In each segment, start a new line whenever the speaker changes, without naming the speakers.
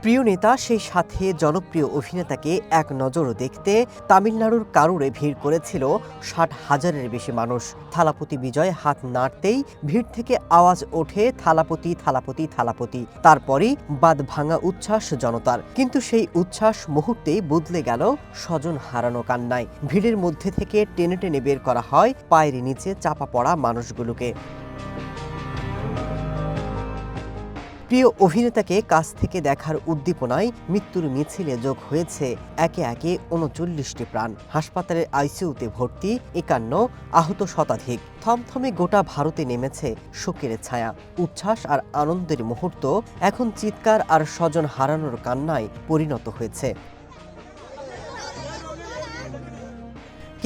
প্রিয় নেতা সেই সাথে জনপ্রিয় অভিনেতাকে এক নজর দেখতে তামিলনাড়ুর কারুরে ভিড় করেছিল ৬০,০০০-এর বেশি মানুষ। থালাপতি বিজয় হাত নাড়তেই ভিড় থেকে আওয়াজ ওঠে থালাপতি থালাপতি থালাপতি। তারপরই বাঁধ ভাঙা উচ্ছ্বাস জনতার, কিন্তু সেই উচ্ছ্বাস মুহূর্তেই বদলে গেল স্বজন হারানো কান্নায়। ভিড়ের মধ্যে থেকে টেনে টেনে বের করা হয় পায়ের নিচে চাপা পড়া মানুষগুলোকে। প্রিয় অভিনেতাকে কাছ থেকে দেখার উদ্দীপনায় মৃত্যুর মিছিলে যোগ হয়েছে একে একে ৩৯টি প্রাণ। হাসপাতালের আইসিইউতে ভর্তি ৫১, আহত শতাধিক। থমথমে গোটা ভারতে নেমেছে শোকের ছায়া। উচ্ছ্বাস আর আনন্দের মুহূর্ত এখন চিৎকার আর স্বজন হারানোর কান্নায় পরিণত হয়েছে।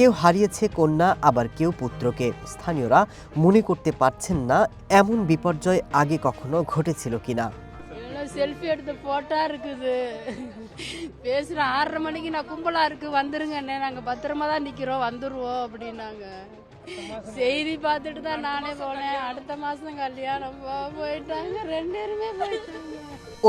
কেউ হারিয়েছে কন্যা, আবার কেউ পুত্রকে। স্থানীয়রা মনে করতে পারছেন না এমন বিপর্যয় আগে কখনো ঘটেছিল কিনা।
செல்ஃபி எடுத்து போட்டா இருக்குது. பேசுகிறேன் 6:30 மணிக்கு நான் கும்பலா இருக்கு வந்துருங்கண்ணே, நாங்கள் பத்திரமா தான் நிற்கிறோம், வந்துடுவோம் அப்படின்னாங்க. செய்தி பார்த்துட்டு தான் நானே போனேன். அடுத்த மாதம் கல்யாணம் போயிட்டாங்க, 2 பேருமே போயிட்டாங்க।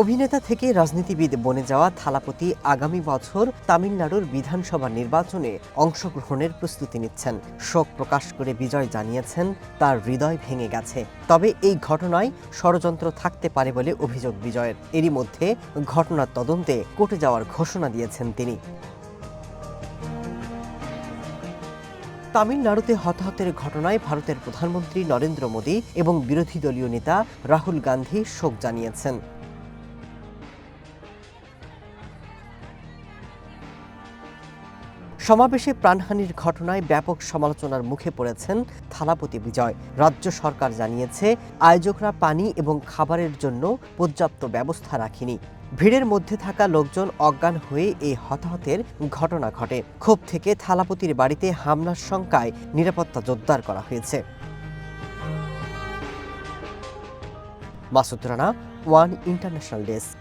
অভিনেতা থেকে রাজনীতিবিদ বনে যাওয়া থালাপতি আগামী বছর তামিলনাড়ুর বিধানসভা নির্বাচনে অংশগ্রহণের প্রস্তুতি নিচ্ছেন। শোক প্রকাশ করে বিজয় জানিয়েছেন তার হৃদয় ভেঙে গেছে। তবে এই ঘটনায় ষড়যন্ত্র থাকতে পারে বলে অভিযোগ বিজয়ের। এরই মধ্যে ঘটনার তদন্তে কোর্টে যাওয়ার ঘোষণা দিয়েছেন তিনি। তামিলনাড়ুতে হতাহতের ঘটনায় ভারতের প্রধানমন্ত্রী নরেন্দ্র মোদী এবং বিরোধী দলীয় নেতা রাহুল গান্ধী শোক জানিয়েছেন। সমাবেশে প্রাণহানির ঘটনায় ব্যাপক সমালোচনার মুখে পড়েছেন থালাপতি বিজয়। রাজ্য সরকার জানিয়েছে আয়োজকরা পানি এবং খাবারের জন্য পর্যাপ্ত ব্যবস্থা রাখেনি। ভিড়ের মধ্যে থাকা লোকজন অজ্ঞান হয়ে এই হতাহতের ঘটনা ঘটে। ক্ষোভ থেকে থালাপতির বাড়িতে হামলার শঙ্কায় নিরাপত্তা জোরদার করা হয়েছে। Masud Rana, one international desk.